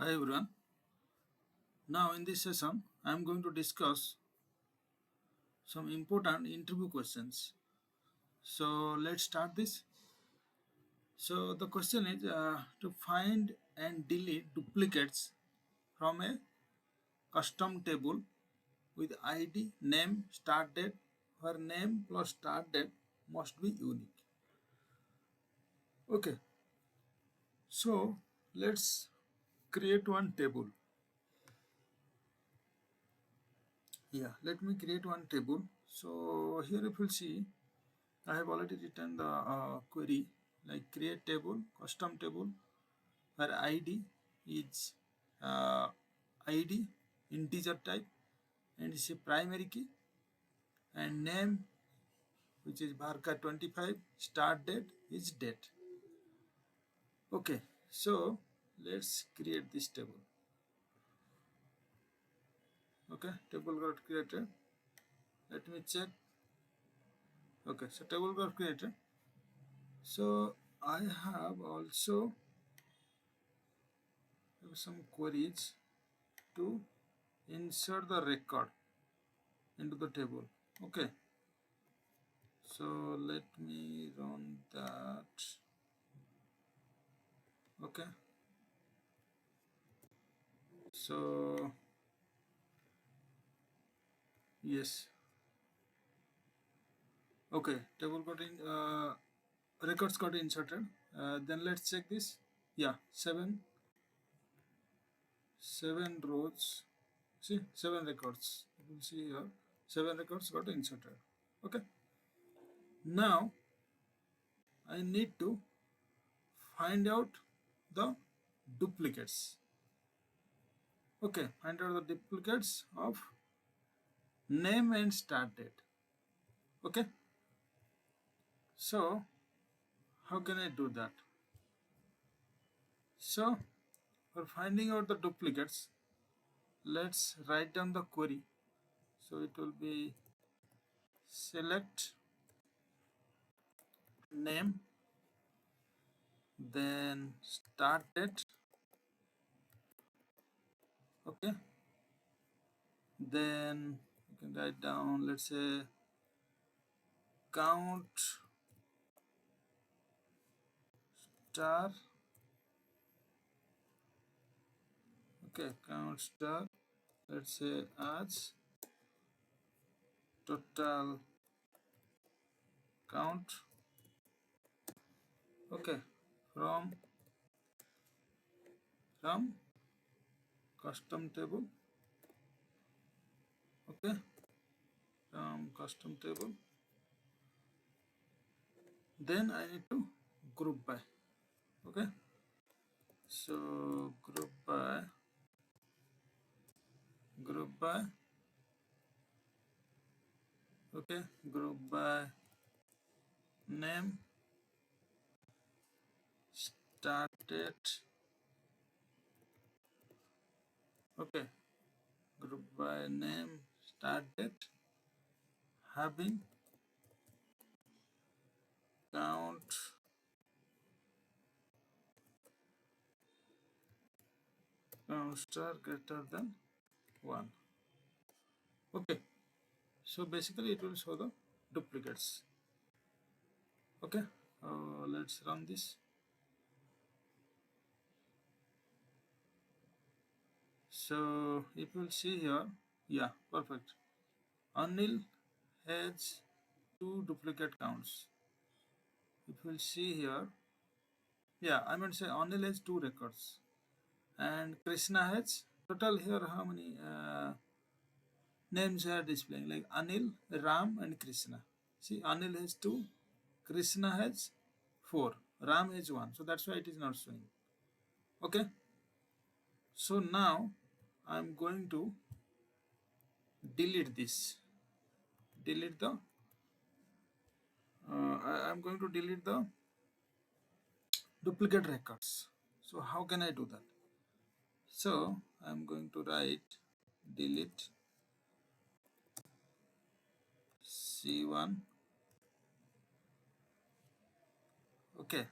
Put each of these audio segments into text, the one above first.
Hi everyone. Now in this session I am going to discuss some important interview questions. So let's start this. So the question is to find and delete duplicates from a custom table with ID, name, start date, where name plus start date must be unique. Okay, so let's create one table. Yeah, let me create one table. So here if you see I have already written the query like create table, custom table, where ID is uh, ID integer type and is a primary key, and name which is varchar 25, start date is date. Okay, so let's create this table. Okay, table got created. Let me check. Okay, so table got created. So I have also some queries to insert the record into the table. Okay, so let me run that. Okay, so yes. Okay, table got in, records got inserted. Then let's check this. Yeah, seven rows. See, seven records. You will see here, seven records got inserted. Okay, now I need to find out the duplicates. Okay, find out the duplicates of name and start date. Okay, so how can I do that? So for finding out the duplicates, let's write down the query. So it will be select name, then start date. Okay, then you can write down, let's say, count star. Okay, count star, let's say as total count. Okay, from from custom table. Okay, from custom table, then I need to group by. Okay, so group by. Okay, group by name, start date. Okay, group by name, start date, having count star greater than 1. Okay, so basically it will show the duplicates. Okay, let's run this. So if you'll see here, yeah, perfect. Anil has two duplicate counts. If you'll see here, yeah, I mean say Anil has two records and Krishna has total here how many names are displaying like Anil, Ram and Krishna. See, Anil has two, Krishna has four, Ram has one. So that's why it is not showing. Okay. So now I'm going to delete this. Delete the. I'm going to delete the duplicate records. So how can I do that? So I'm going to write delete C1. Okay.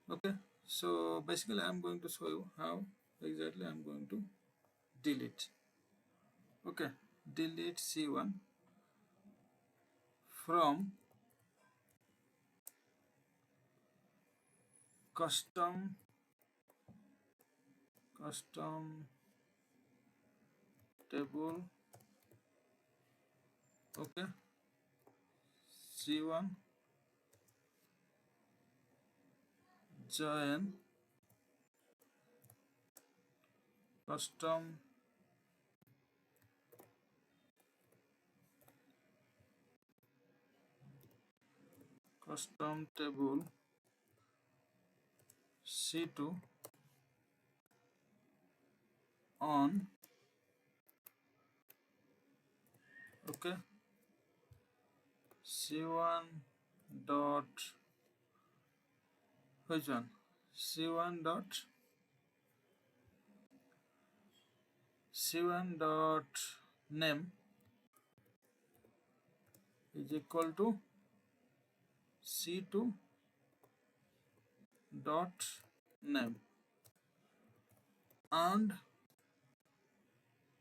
Okay. So basically I'm going to show you how exactly I'm going to delete. Okay, delete C1 from custom table. Okay, C1 join custom table C2 on. Okay, C1 dot which one? C1 dot C1 dot name is equal to C2 dot name, and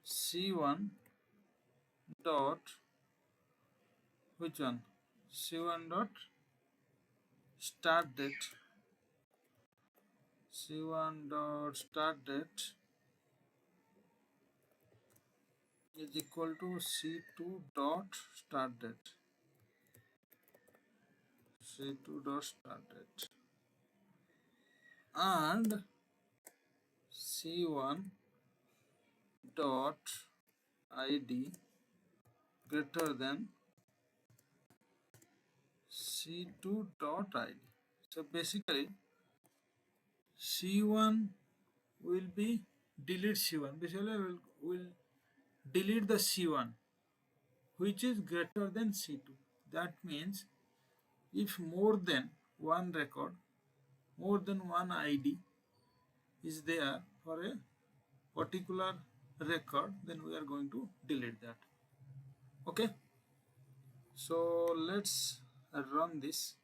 C1 dot which one? C1 dot start date. C1 dot start date is equal to C2 dot start date. C2 dot start date, and C1 dot ID greater than C2 dot ID. So basically C1 will be delete C1. Basically will delete the C1 which is greater than C2. That means if more than one record, more than one ID is there for a particular record, then we are going to delete that. Okay, so let's run this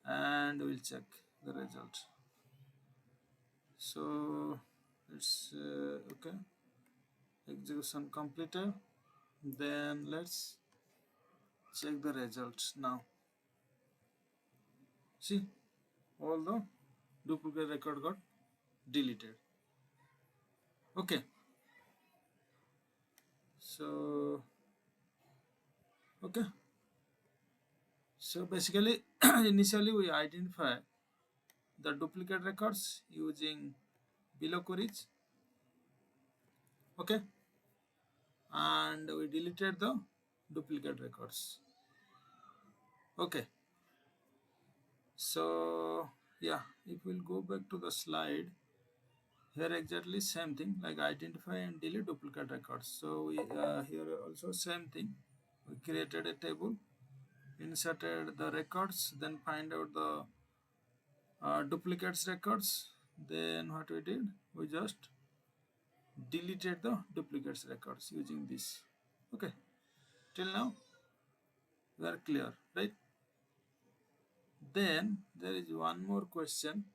and we'll check the result. So it's okay, execution completed. Then let's check the results now. See, all the duplicate record got deleted. Okay, so okay, so basically initially we identify the duplicate records using below queries. Okay, and we deleted the duplicate records. Okay, so yeah, if we'll go back to the slide, here exactly same thing, like identify and delete duplicate records. So we here also same thing, we created a table, inserted the records, then find out the duplicates records. Then what we did, we just deleted the duplicates records using this. Okay, till now we are clear, right? Then there is one more question,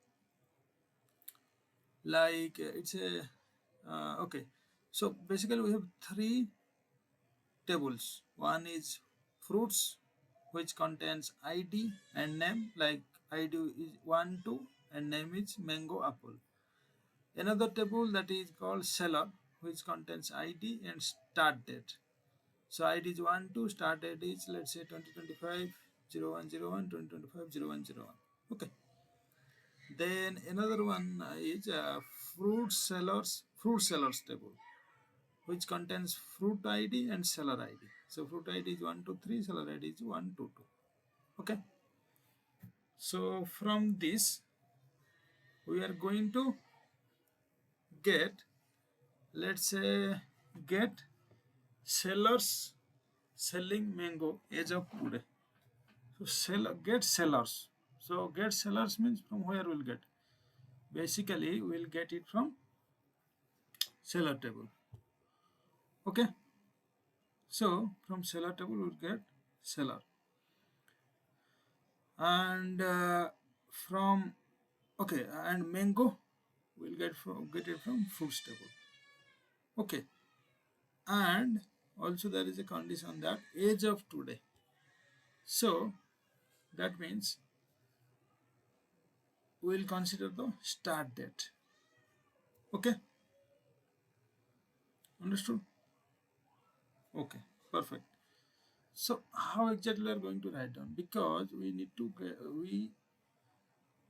like it's a okay, so basically we have three tables. One is fruits, which contains id and name, like id is 1 2 and name is mango apple. Another table that is called seller, which contains id and start date. So id is 1 2, start date is let's say 2025 0101 2025 0101. Okay, then another one is fruit sellers table, which contains fruit ID and seller ID. So fruit ID is 123, seller ID is 122. Okay. So from this, we are going to get, let's say, get sellers selling mango as of today. So get sellers. So get sellers means from where we'll get. Basically, we'll get it from seller table. Okay. So from seller table, we'll get seller. And from Okay, and mango we'll get it from fruits table. Okay, and also there is a condition that age of today. So that means we will consider the start date. Okay, understood? Okay, perfect. So how exactly we are going to write down? Because we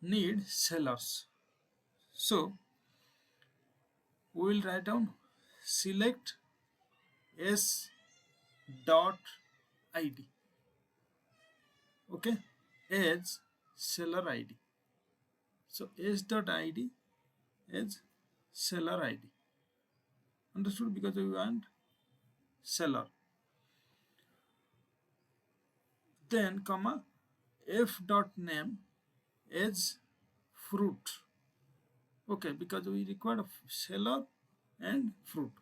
need sellers. So we will write down select s dot id. Okay, as seller id. So s dot id as seller id. Understood? Because we want seller. Then comma f dot name as fruit. Okay, because we require seller and fruit.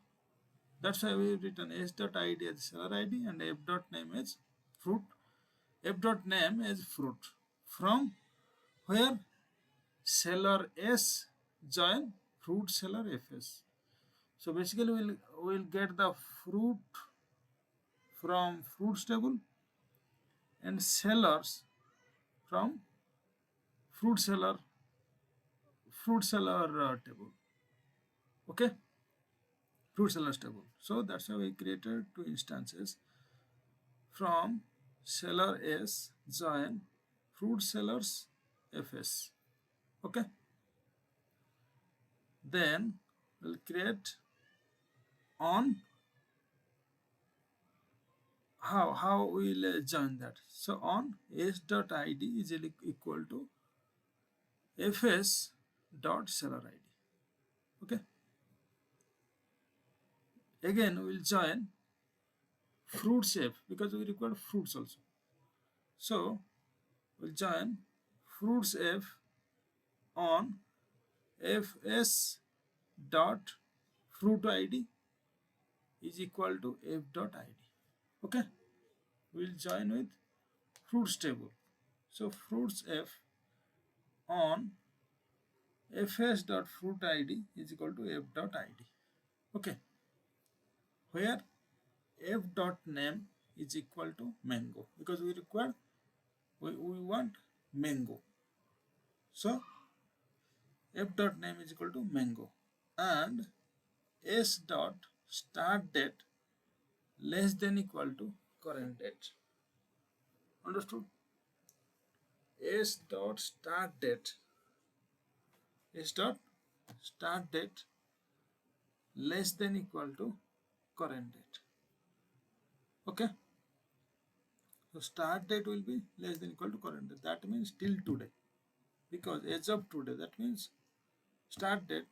That's why we written s dot id as seller id and f dot name as fruit. F dot name as fruit. From where seller s join fruit seller fs. So basically we'll get the fruit from fruits table and sellers from fruit seller table. Okay, fruit sellers table. So that's how we created two instances from seller s join fruit sellers fs. Okay, then we'll create on how we'll join that. So on s dot id is equal to fs dot seller id. Okay, again we'll join fruits f because we require fruits also. So we'll join fruits f on fs dot fruit id is equal to f dot id. Okay, we'll join with fruits table. So fruits f on fs dot fruit id is equal to f dot id. Okay, where f dot name is equal to mango because we want mango. So f dot name is equal to mango and s dot start date less than equal to current date. Understood? S dot start date less than equal to current date. Okay, so start date will be less than equal to current date. That means till today, because as of today, that means start date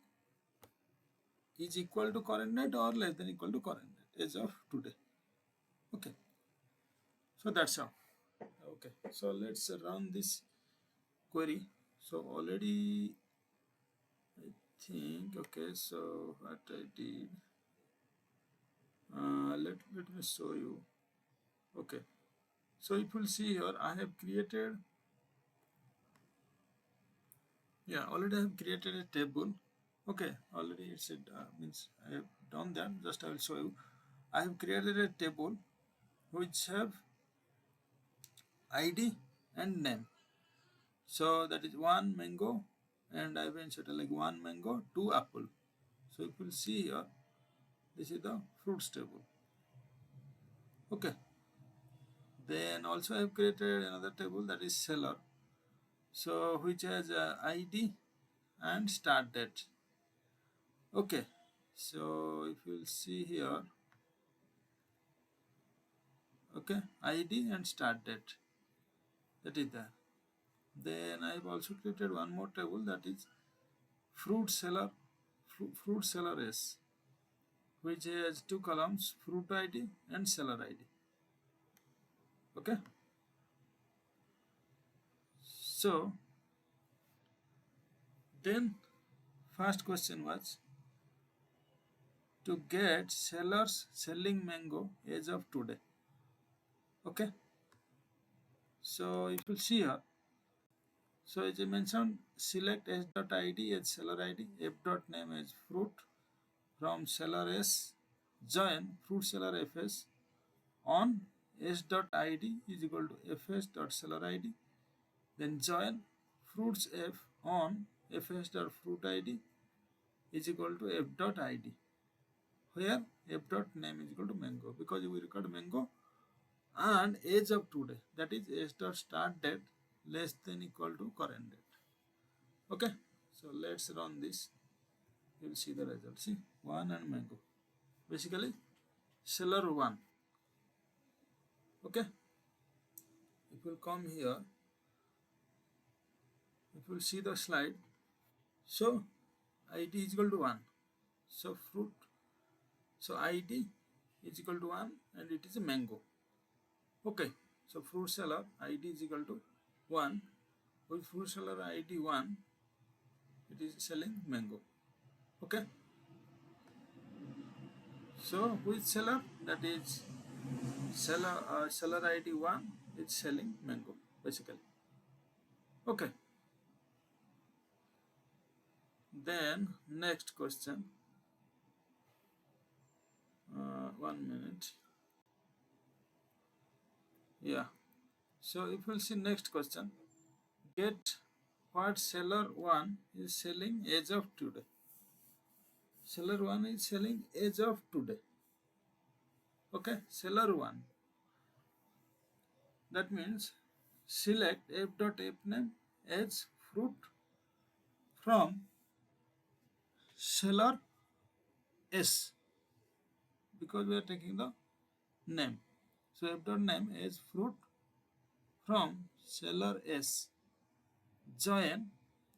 is equal to current date or less than equal to current date as of today. Okay, so that's how. Okay, so let's run this query. So already I think, okay, so what I did, let me show you. Okay, so if you'll see here, I have created, yeah, already I have created a table. Okay, already it's means I have done that. Just I will show you. I have created a table which have ID and name. So that is one mango, and I have inserted like one mango, two apple. So if you will see here, this is the fruits table. Okay. Then also I have created another table that is seller. So which has ID and start date. Okay. So if you will see here, okay, ID and start date, that is there. Then I have also created one more table that is fruit seller, fruit seller S, which has two columns, fruit ID and seller ID. Okay. So then first question was to get sellers selling mango as of today. Okay. So if you see here, So as I mentioned, select s.id as seller id, f.name as fruit, from seller s, join fruit seller fs on s.id is equal to fs.seller id, then join fruits f on fs.fruit id is equal to f.id, where f.name is equal to mango, because we record mango, and age of today, that is s.start date less than equal to current date. Okay, so let's run this. You will see the result. See, 1 and mango, basically seller 1. Okay, if you come here, if you see the slide, so id is equal to 1, so fruit, so id is equal to 1 and it is a mango. Okay, so fruit seller id is equal to 1, with fruit seller id 1 it is selling mango. Okay, so which seller, that is seller id 1 is selling mango basically. Okay, then next question, 1 minute. Yeah, so if we'll see next question, get what seller 1 is selling as of today. Seller 1 is selling as of today. Okay, seller 1, that means select f.fname as fruit from seller s, because we are taking the name. So f.name as fruit from seller s, join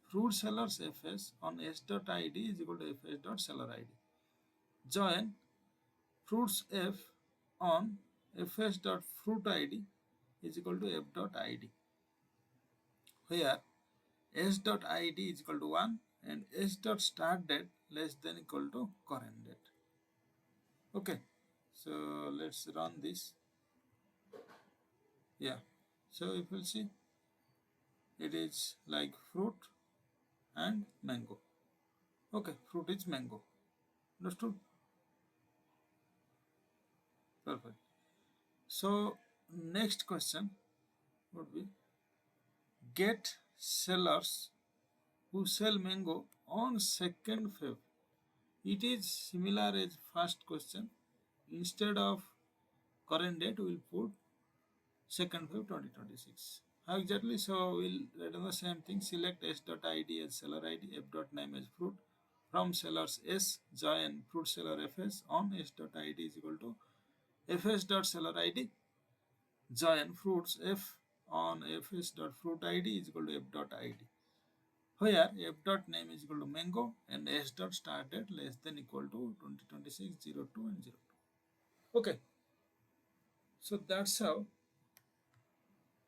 fruit sellers fs on s.id is equal to fs.seller id, join fruits f on fs.fruit id is equal to f.id, where s.id is equal to 1 and s.start date less than equal to current date. Okay, so let's run this. Yeah, so if you see, it is like fruit and mango. Okay, fruit is mango. Understood? Perfect. So next question would be, get sellers who sell mango on 2nd Feb. It is similar as first question. Instead of current date, we will put 2nd Feb 2026. How exactly? So we'll write on the same thing. Select s.id as seller id, f.name as fruit. From sellers s, join fruit seller fs on s.id is equal to fs.seller id, join fruits f on fs.fruit id is equal to f.id, where f.name is equal to mango and s.start date less than equal to 2026 02 and 02. Okay, so that's how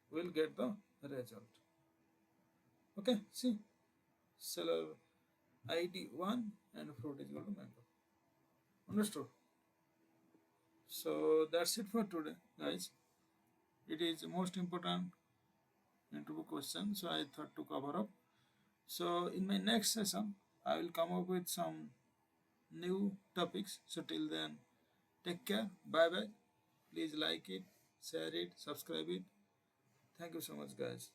we'll get the result. Okay, see, seller id 1 and fruit is equal to mango. Understood? So that's it for today, guys. It is the most important interview question, so I thought to cover up. So in my next session, I will come up with some new topics. So till then, take care. Bye bye. Please like it, share it, subscribe it. Thank you so much, guys.